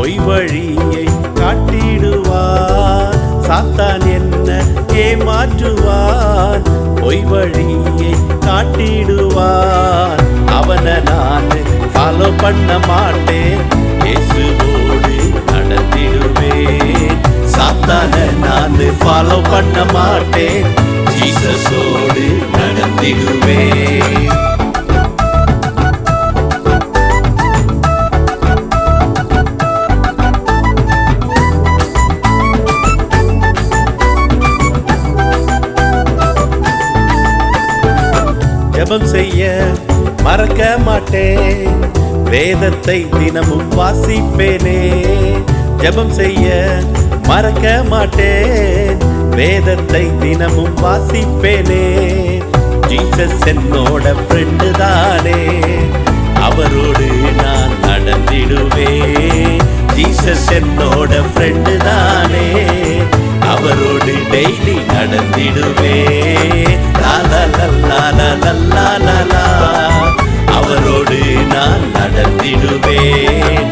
பொய் வழியை காட்டிடுவான். சாத்தான் என்ன ஏமாற்றுவான், பொய் வழியை காட்டிடுவான். அவனை நான் ஃபாலோ பண்ண மாட்டேன், இயேசுவோடு நடத்திடுவேன். சாத்தானை நான் ஃபாலோ பண்ண மாட்டேன், ஜீசஸோடு நடத்திடுவேன். ஜெபம் செய்ய மறக்க மாட்டேன், வேதத்தை தினமும் வாசிப்பேனே. ஜெபம் செய்ய மறக்க மாட்டேன், வேதத்தை தினமும் வாசிப்பேனே. ஜீசஸ் என்னோட ஃப்ரெண்டு தானே, அவரோடு நான் நடந்திடுவேன். ஜீசஸ் என்னோட ஃப்ரெண்டு தானே, அவரோடு டெய்லி நடந்திடுவேன். அவரோடு நான் நடந்திடுவேன்.